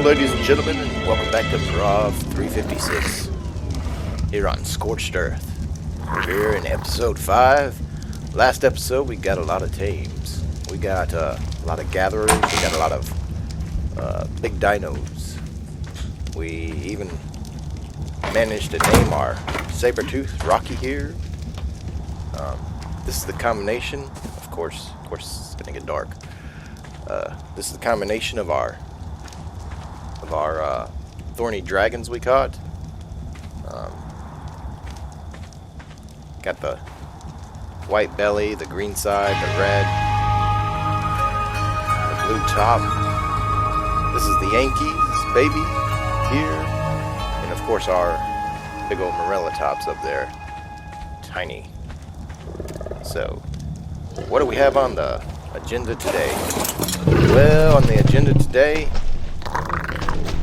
ladies and gentlemen, and welcome back to Prov 356 here on Scorched Earth. We're here in episode 5. Last episode, we got a lot of tames. We got a lot of gatherers. We got a lot of big dinos. We even managed to name our saber-tooth Rocky here. This is the combination. Of course, it's gonna get dark. This is the combination of our thorny dragons we caught. Got the white belly, the green side, the red, the blue top. This is the Yankees, baby, here. And of course our big old Morella tops up there. Tiny. So, what do we have on the agenda today? Well, on the agenda today,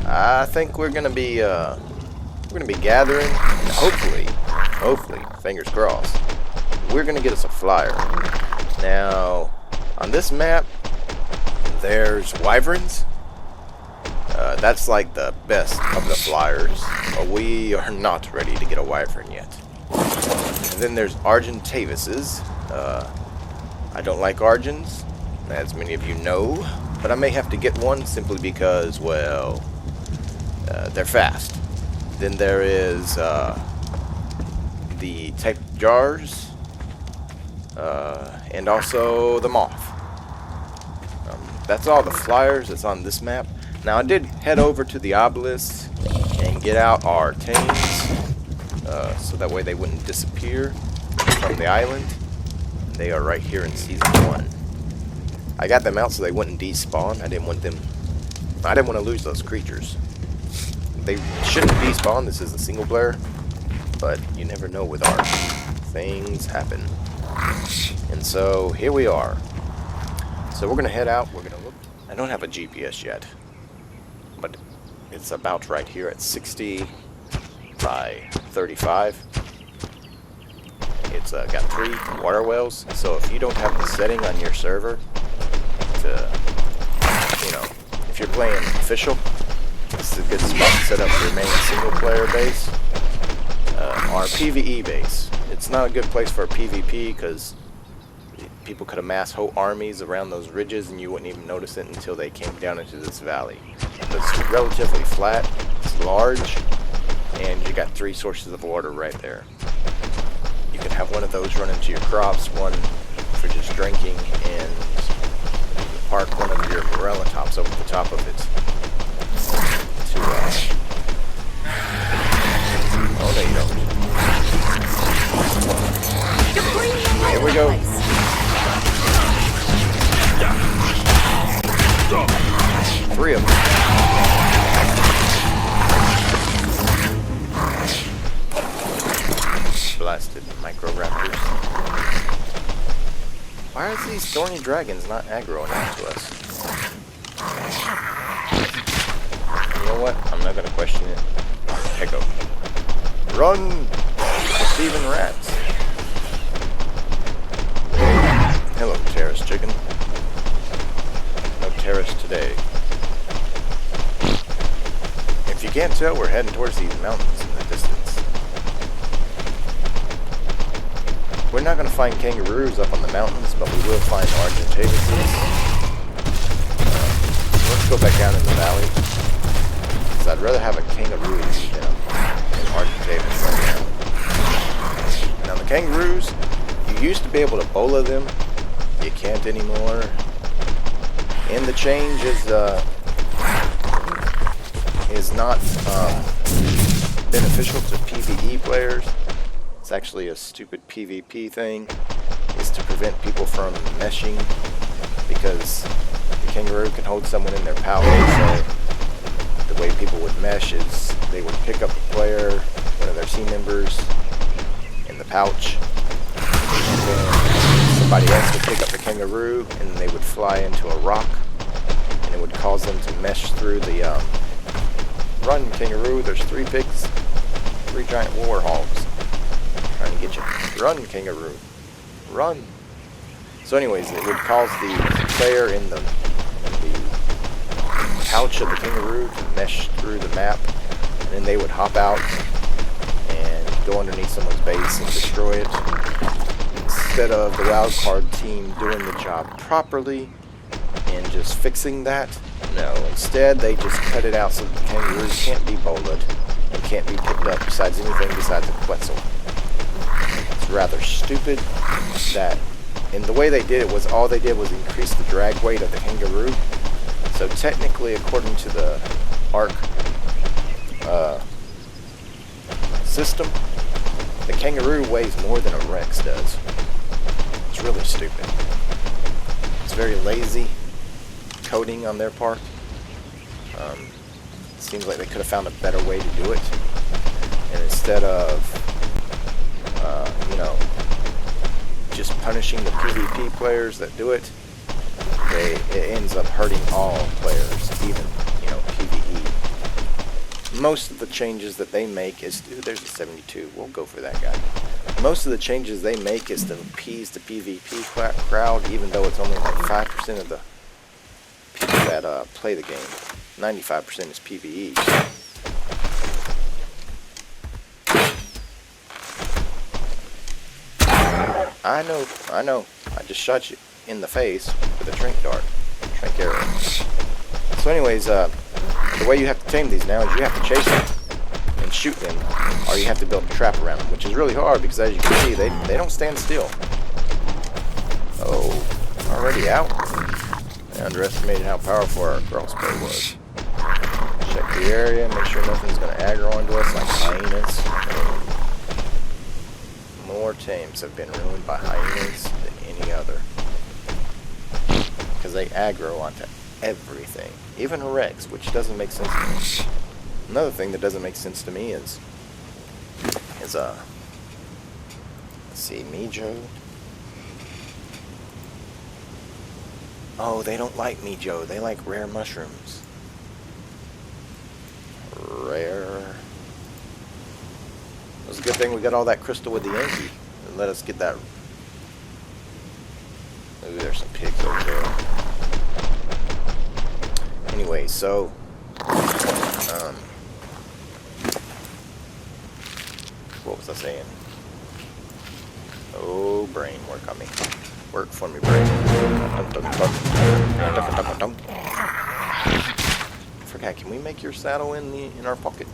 I think we're gonna be gathering. Hopefully, fingers crossed, we're gonna get us a flyer. Now, on this map, there's wyverns. That's like the best of the flyers. But we are not ready to get a wyvern yet. And then there's Argentavises. I don't like Argents, as many of you know, but I may have to get one simply because, well, they're fast. Then there is the type jars, and also the moth. That's all the flyers that's on this map. Now I did head over to the obelisk and get out our tames, so that way they wouldn't disappear from the island. They are right here in season 1. I got them out so they wouldn't despawn. I didn't want to lose those creatures. They shouldn't despawn. This is a single player, but you never know with art. Things happen. And so here we are. So we're gonna head out. We're gonna look. I don't have a GPS yet, but it's about right here at 60 by 35. It's got 3 water wells. So if you don't have the setting on your server to, if you're playing official, this is a good spot to set up your main single-player base. Our PvE base. It's not a good place for a PvP because people could amass whole armies around those ridges and you wouldn't even notice it until they came down into this valley. But it's relatively flat, it's large, and you got 3 sources of water right there. You can have one of those run into your crops, one for just drinking, and park one of your Morella tops over the top of it. Oh, there you go. Here we go. 3 of them. Blasted micro-raptors. Why are these thorny dragons not aggroing onto us? You know what? I'm not gonna question it. Echo. Run! Thieving rats. Hello, terrace chicken. No terrace today. If you can't tell, we're heading towards these mountains in the distance. We're not going to find kangaroos up on the mountains, but we will find Argentavises. Let's go back down in the valley, because I'd rather have a kangaroo than an Argentavis right now. Now the kangaroos, you used to be able to bola them. You can't anymore. And the change is not beneficial to PvE players. It's actually a stupid PvP thing. Is to prevent people from meshing, because the kangaroo can hold someone in their pouch. So the way people would mesh is they would pick up a player, one of their team members, in the pouch, and then somebody else would pick up the kangaroo, and they would fly into a rock, and it would cause them to mesh through the run, kangaroo. There's 3 pigs, 3 giant war hogs trying to get you. Run, kangaroo. Run. So anyways, it would cause the player in the pouch of the kangaroo to mesh through the map, and then they would hop out and go underneath someone's base and destroy it. Instead of the wildcard team doing the job properly and just fixing that, no, instead they just cut it out so that the kangaroos can't be bolted and can't be picked up besides anything besides a Quetzal. It's rather stupid that, and the way they did it was all they did was increase the drag weight of the kangaroo. So technically, according to the ARC system, the kangaroo weighs more than a Rex does. It's really stupid. It's very lazy coding on their part. It seems like they could have found a better way to do it. And instead of, just punishing the PvP players that do it, it ends up hurting all players, even, PvE. Most of the changes that they make is, ooh, there's a 72, we'll go for that guy. Most of the changes they make is to appease the PvP crowd, even though it's only like 5% of the people that play the game. 95% is PvE. I know. I just shot you in the face with a trank arrow. So anyways, the way you have to tame these now is you have to chase them and shoot them, or you have to build a trap around them, which is really hard because, as you can see, they don't stand still. Oh, already out? I underestimated how powerful our crossbow was. Check the area, make sure nothing's going to aggro onto us like hyenas. More tames have been ruined by hyenas than any other. Because they aggro onto everything. Even a Rex, which doesn't make sense to me. Another thing that doesn't make sense to me is let's see, Mijo. Oh, they don't like Mijo. They like rare mushrooms. Rare. It was a good thing we got all that crystal with the Yankee. And let us get that. Ooh, there's some pigs over there. Anyway, so what was I saying? Oh, brain, work on me. Work for me, brain. Forgot, can we make your saddle in our pocket?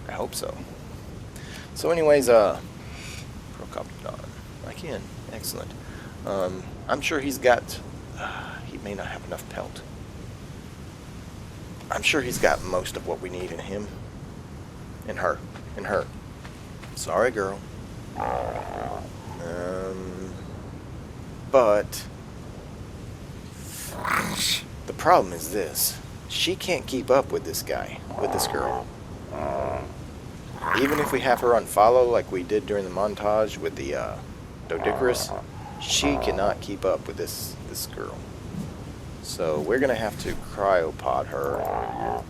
I hope so. So anyways, Procoptodon. I can. Excellent. I'm sure he's got, he may not have enough pelt. I'm sure he's got most of what we need in him. In her. Sorry, girl. But the problem is this. She can't keep up with this guy, with this girl. Even if we have her unfollow like we did during the montage with the Dodicarus, she cannot keep up with this girl. So we're going to have to cryopod her.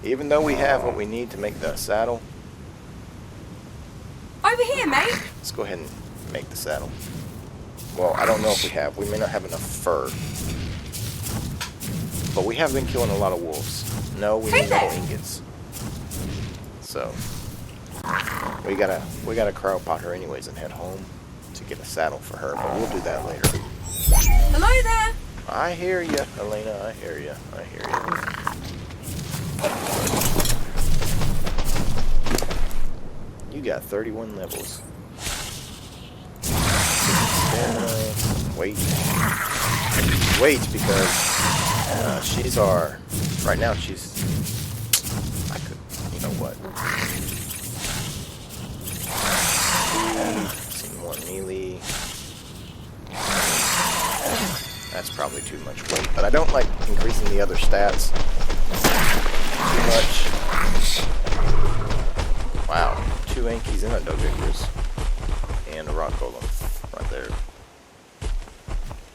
Even though we have what we need to make the saddle. Over here, mate. Let's go ahead and make the saddle. Well, I don't know if we have. We may not have enough fur. But we have been killing a lot of wolves. No, we need metal ingots. So we gotta cryopod her anyways and head home to get a saddle for her. But we'll do that later. Hello there. I hear ya, Elena. I hear ya. You got 31 levels. Wait, because she's our. Right now, she's. I could. You know what? Some more melee. That's probably too much weight, but I don't like increasing the other stats too much. Wow, 2 Yankees and a Dodicarus. And a rock golem right there.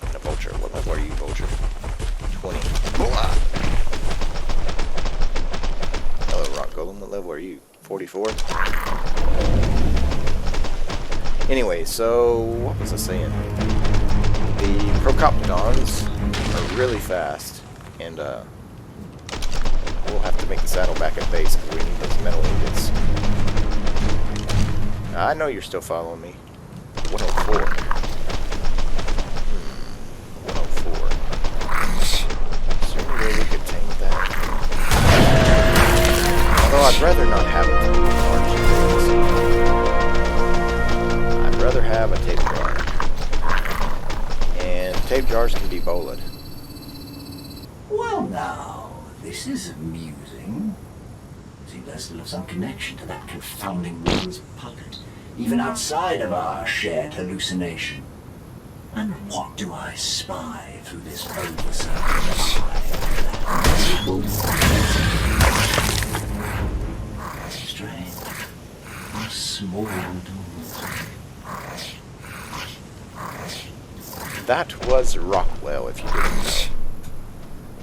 And a vulture. What level are you, vulture? 20. Hello, rock golem. What level are you? 44? Anyway, so what was I saying? The Procoptodons are really fast, and we'll have to make the saddle back at base because we need those metal ingots. I know you're still following me. 104. 104. Is there any way we could tame that? Although I'd rather not have it to be large. I'd rather have a tape jar. And tape jars can be bolted. Well now, this is amusing. Seems I still have some connection to that confounding woman's puppet, even outside of our shared hallucination. And what do I spy through this oversized eye? Strange. A small door. That was Rockwell, if you didn't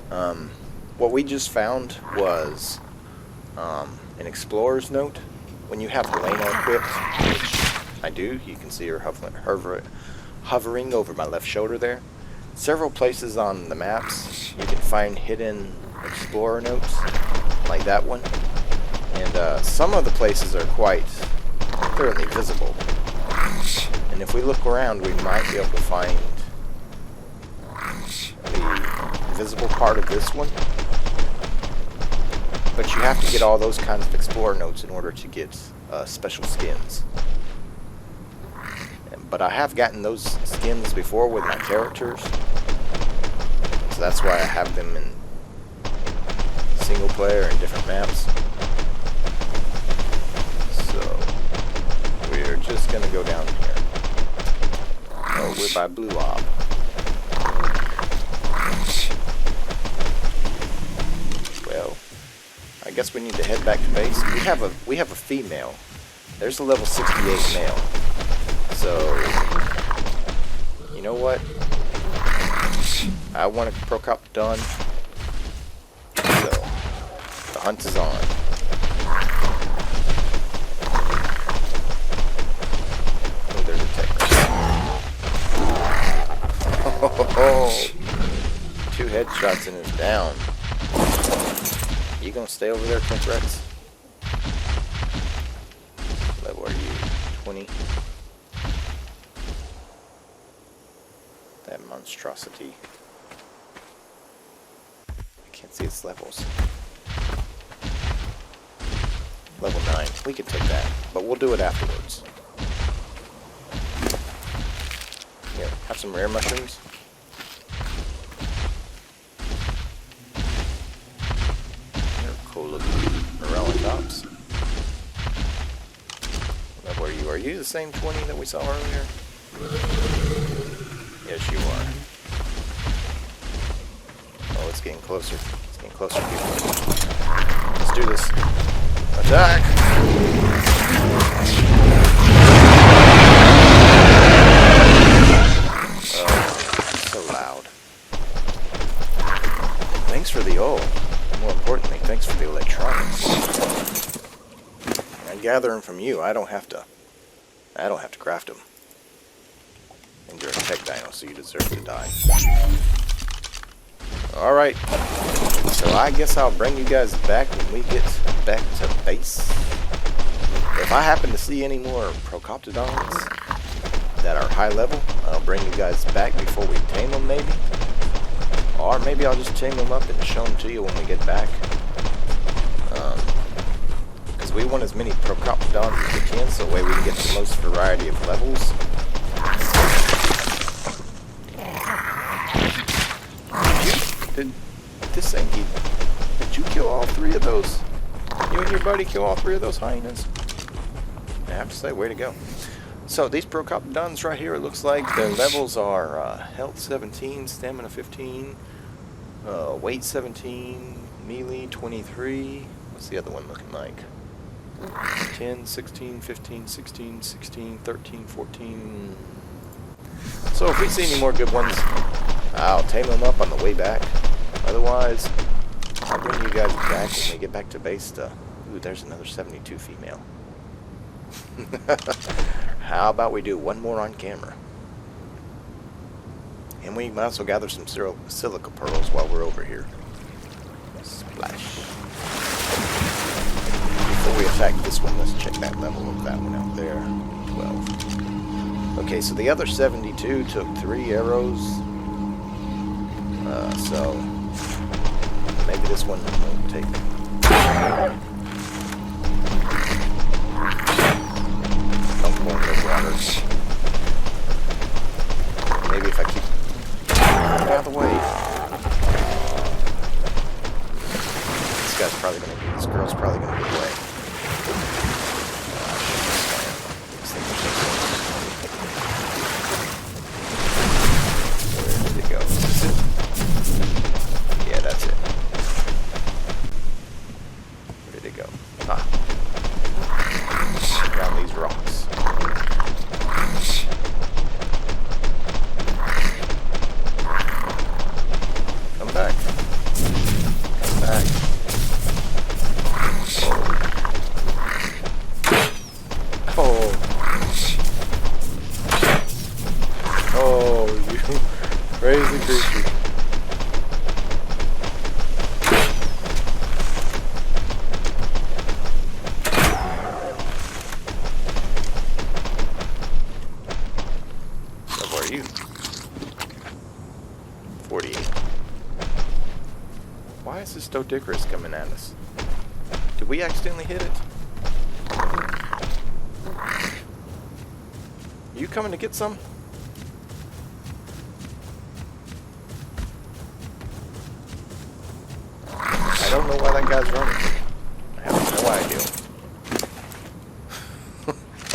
know. What we just found was an explorer's note. When you have Helena equipped, which I do, you can see her hovering over my left shoulder there. Several places on the maps you can find hidden explorer notes, like that one. And some of the places are quite clearly visible. And if we look around, we might be able to find the visible part of this one. But you have to get all those kinds of explorer notes in order to get special skins. But I have gotten those skins before with my characters. So that's why I have them in single player and different maps. So we're just gonna go down here. Oh, we're by Blue Ob. Well, I guess we need to head back to base. We have a female. There's a level 68 male. So you know what? I want a Procoptodon. So the hunt is on. Oh, there's a technique. Oh, 2 headshots and it's down. You gonna stay over there, Pink Rex? Level are you? 20? That monstrosity. I can't see its levels. Level 9. We could take that, but we'll do it afterwards. Here, have some rare mushrooms. Cool looking Morellatops. Now, where are you? Are you the same 20 that we saw earlier? Yes, you are. Oh, it's getting closer. It's getting closer, people. Let's do this. Attack! Oh, so loud. Thanks for the oil. More importantly, thanks for the electronics. I gather them from you. I don't have to craft them. And you're a tech dino, so you deserve to die. Alright. So I guess I'll bring you guys back when we get back to base. If I happen to see any more Procoptodons that are high level, I'll bring you guys back before we tame them, maybe. Or maybe I'll just tame them up and show them to you when we get back. Because we want as many Procoptodons as we can, so that way we can get the most variety of levels. Did you kill all 3 of those? You and your buddy kill all 3 of those hyenas? I have to say, way to go. So these Procoptodons right here, it looks like their levels are health 17, stamina 15, weight 17, melee 23. What's the other one looking like? 10, 16, 15, 16, 16, 13, 14. So if we see any more good ones, I'll tame them up on the way back. Otherwise, I'll bring you guys back when we get back to base to... Ooh, there's another 72 female. How about we do one more on camera? And we might also gather some silica pearls while we're over here. Splash. Before we attack this one, let's check that level of that one out there. 12. Okay, so the other 72 took 3 arrows. So maybe this one won't take. Don't go in the water. Maybe if I keep out of the way. This girl's probably gonna be away. Where did it go? Is this it? Yeah, that's it. Where did it go? Ah. Around these rocks. Come back. Come back. Oh, you crazy creature. So are you? 48. Why is this Doedicurus coming at us? Did we accidentally hit it? You coming to get some? I don't know why that guy's running. I have no idea.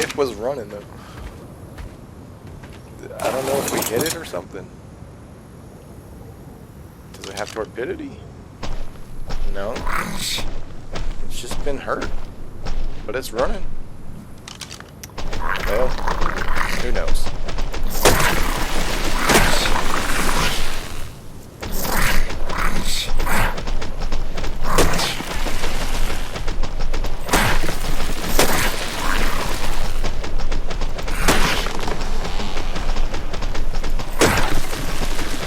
It was running though. I don't know if we hit it or something. Does it have torpidity? No. It's just been hurt. But it's running. Well, who knows?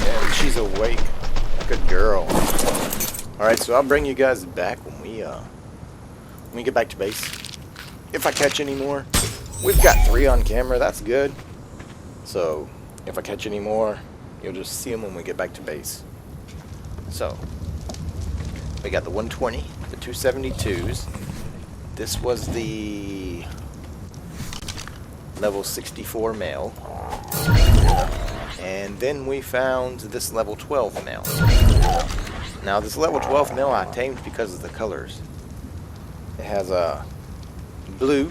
And she's awake. Good girl. Alright, so I'll bring you guys back when we get back to base. If I catch any more. We've got 3 on camera, that's good. So, if I catch any more, you'll just see them when we get back to base. So, we got the 120, the 272s. This was the level 64 male. And then we found this level 12 male. Now, this level 12 male I tamed because of the colors. It has a blue,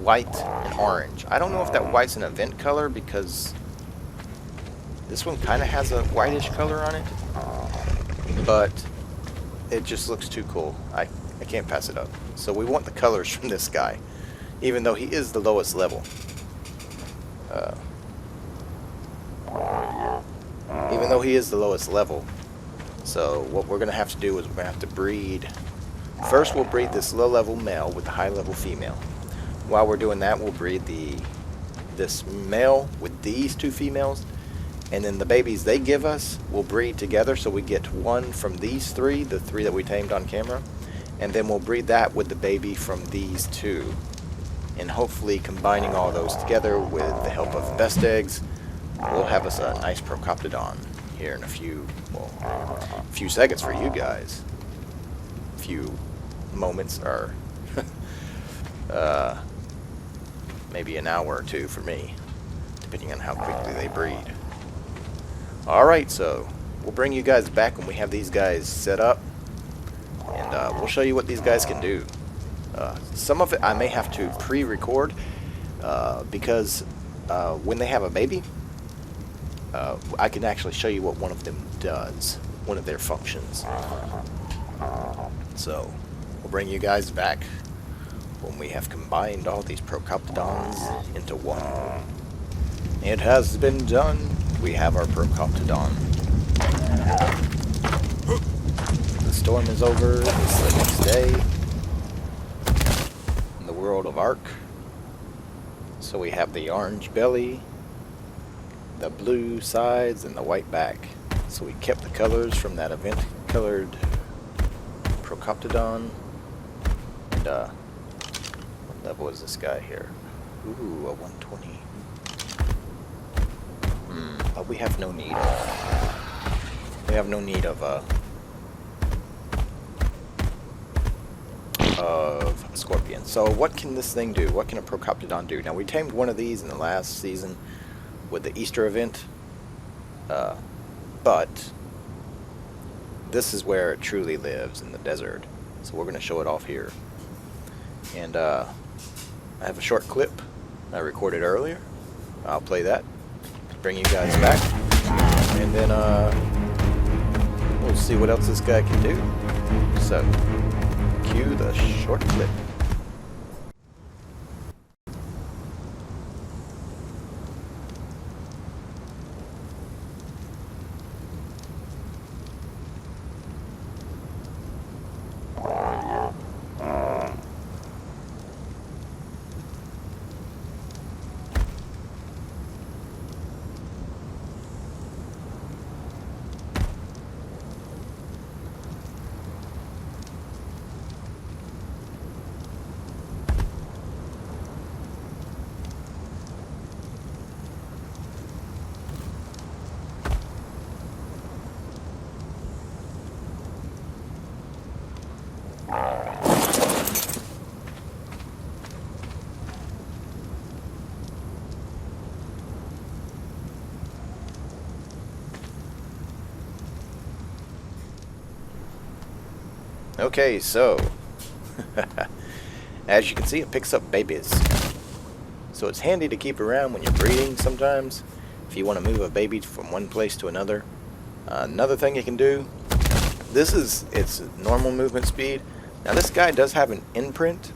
white, and orange. I don't know if that white's an event color because this one kind of has a whitish color on it, but it just looks too cool. I can't pass it up. So we want the colors from this guy, even though he is the lowest level. Even though he is the lowest level. So what we're going to have to do is we're going to have to breed. First we'll breed this low level male with the high level female. While we're doing that, we'll breed this male with these 2 females, and then the babies they give us will breed together, so we get 1 from these 3, the 3 that we tamed on camera, and then we'll breed that with the baby from these 2, and hopefully combining all those together with the help of best eggs, we'll have us a nice Procoptodon here in a few seconds for you guys. A few moments or maybe an hour or 2 for me, depending on how quickly they breed. Alright, so we'll bring you guys back when we have these guys set up, and we'll show you what these guys can do. Some of it I may have to pre-record because when they have a baby, I can actually show you what one of them does, one of their functions. So we'll bring you guys back when we have combined all these Procoptodons into one. It has been done. We have our Procoptodon. The storm is over. It's the next day in the world of Ark. So we have the orange belly, the blue sides, and the white back. So we kept the colors from that event colored Procoptodon. And what level is this guy here? Ooh, a 120. But we have no need of... We have no need of a scorpion. So what can this thing do? What can a Procoptodon do? Now we tamed one of these in the last season with the Easter event, but this is where it truly lives, in the desert. So we're going to show it off here. And I have a short clip I recorded earlier. I'll play that, bring you guys back, and then we'll see what else this guy can do. So cue the short clip. Okay, so as you can see, it picks up babies. So it's handy to keep around when you're breeding sometimes, if you want to move a baby from one place to another. Another thing you can do, this is its normal movement speed. Now this guy does have an imprint,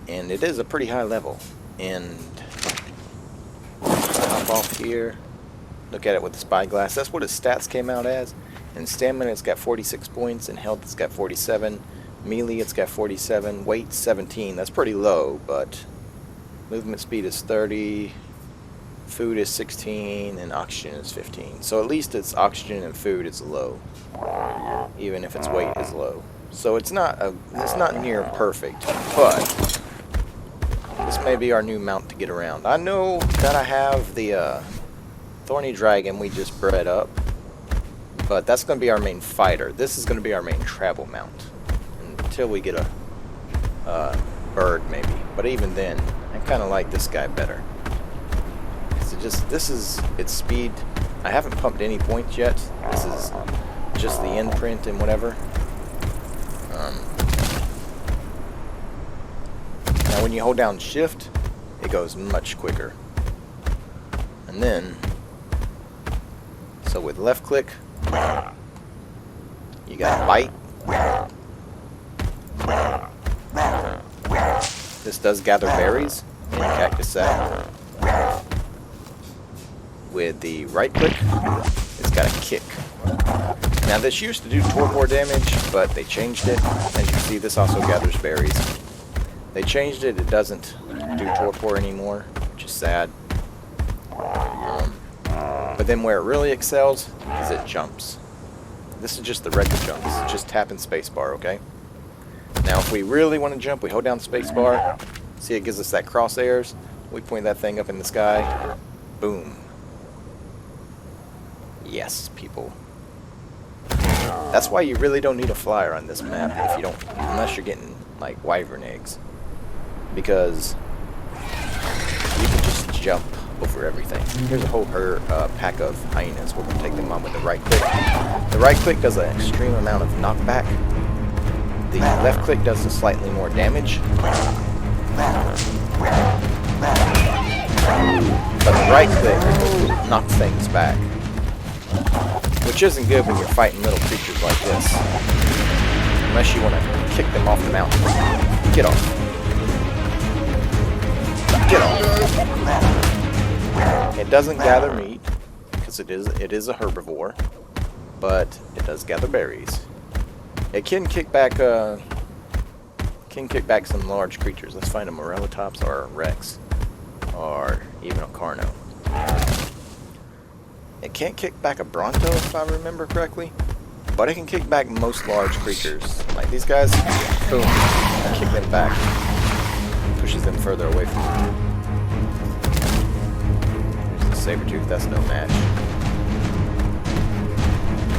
and it is a pretty high level. And hop off here, look at it with the spyglass. That's what his stats came out as. In stamina, it's got 46 points. In health, it's got 47. Melee, it's got 47. Weight, 17. That's pretty low, but movement speed is 30. Food is 16, and oxygen is 15. So at least its oxygen and food is low, even if its weight is low. So it's not near perfect, but this may be our new mount to get around. I know that I have the thorny dragon we just bred up, but that's going to be our main fighter. This is going to be our main travel mount until we get a bird, maybe. But even then, I kind of like this guy better. So this is its speed. I haven't pumped any points yet. This is just the imprint and whatever. Now when you hold down shift, it goes much quicker. And then, so with left click, you got bite. This does gather berries in cactus sack. With the right click, it's got a kick. Now this used to do torpor damage, but they changed it. As you can see, this also gathers berries. They changed it, it doesn't do torpor anymore, which is sad. But then where it really excels is it jumps. This is just the regular jump. This is just tapping spacebar, okay? Now if we really want to jump, we hold down spacebar. See, it gives us that crosshairs. We point that thing up in the sky. Boom. Yes, people. That's why you really don't need a flyer on this map if you don't, unless you're getting like wyvern eggs, because you can just jump over everything. Here's a whole pack of hyenas. We're going to take them on with the right click. The right click does an extreme amount of knockback. The left click does a slightly more damage. But the right click knocks things back, which isn't good when you're fighting little creatures like this. Unless you want to kick them off the mountain. Get off. Get off. It doesn't gather meat, because it is a herbivore, but it does gather berries. It can kick back some large creatures. Let's find a Morellatops or a Rex, or even a Carno. It can't kick back a Bronto, if I remember correctly. but it can kick back most large creatures. Like these guys, boom, kick them back. Pushes them further away from you. There's the saber-tooth, that's no match.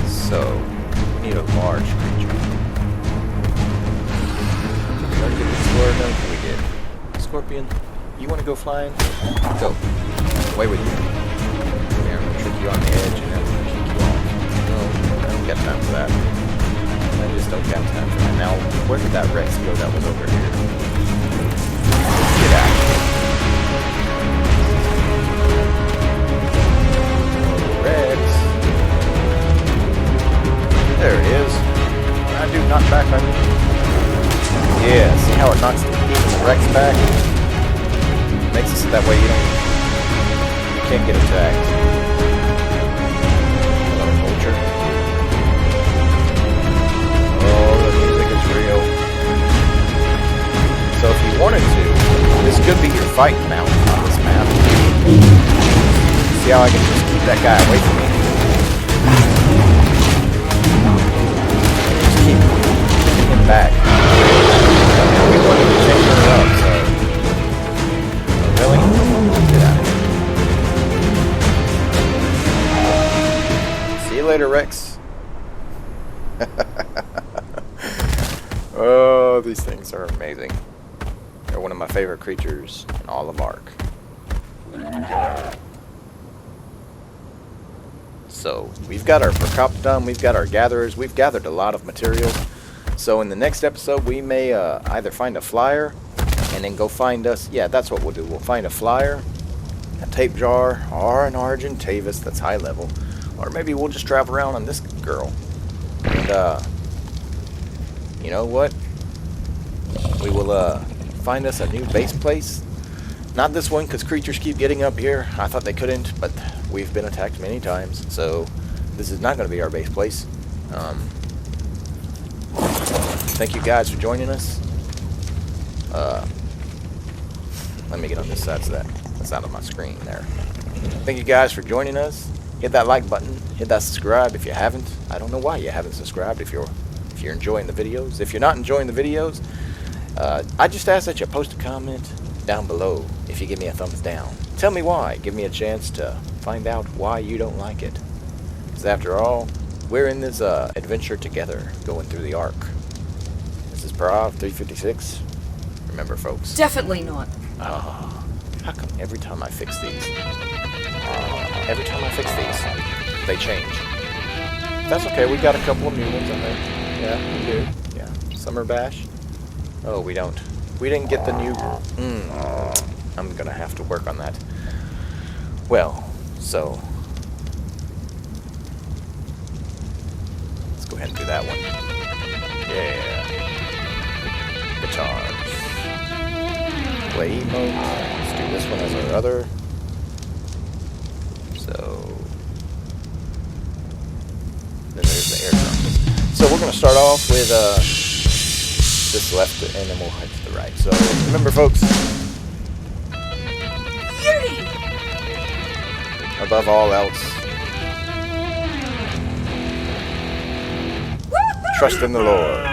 So, we need a large creature. Did we already get the scorpion? No, we did. Scorpion, you want to go flying? Go. Away with you. Yeah, I'm going to trick you on the edge and then kick you off. No, I don't got time for that. I just don't got time for that. Now, where did that Rex go that was over here? Get out. Rex. There it is. I do knock back on you. Yeah, see how it knocks the Rex back? Makes it so that way you can't get attacked. Hello, vulture. Oh, the music is real. So if you wanted to, this could be your fight mount on this map. See how I can just keep that guy away from me? Just keep him back. We wanted to change her up, so... Really? Get out of here. See you later, Rex. Oh, these things are amazing. They're one of my favorite creatures in all of Ark. So, we've got our Procoptodon, we've got our gatherers, we've gathered a lot of material. So in the next episode, we may either find a flyer and then go find us. Yeah, that's what we'll do. We'll find a flyer, a tape jar, or an Argentavis that's high level. Or maybe we'll just travel around on this girl. And, you know what? We will find us a new base place. Not this one, because creatures keep getting up here. I thought they couldn't, but we've been attacked many times. So this is not going to be our base place. Thank you guys for joining us. Let me get on this side so that's out of my screen there. Thank you guys for joining us. Hit that like button. Hit that subscribe if you haven't. I don't know why you haven't subscribed if you're enjoying the videos. If you're not enjoying the videos, I just ask that you post a comment down below if you give me a thumbs down. Tell me why. Give me a chance to find out why you don't like it. Because after all, we're in this adventure together, going through the Ark. This is Prav 356. Remember, folks. Definitely not. Oh, how come every time I fix these, they change? That's okay. We got a couple of new ones on there. Yeah, we do. Yeah, Summer Bash. Oh, we don't. We didn't get the new. I'm gonna have to work on that. Well, so let's go ahead and do that one. Yeah. Guitars. Play emote. Let's do this one as our other. So then there's the air drum. So we're gonna start off with this left, and then we'll head to the right. So remember, folks. Yuri! Above all else, trust in the Lord.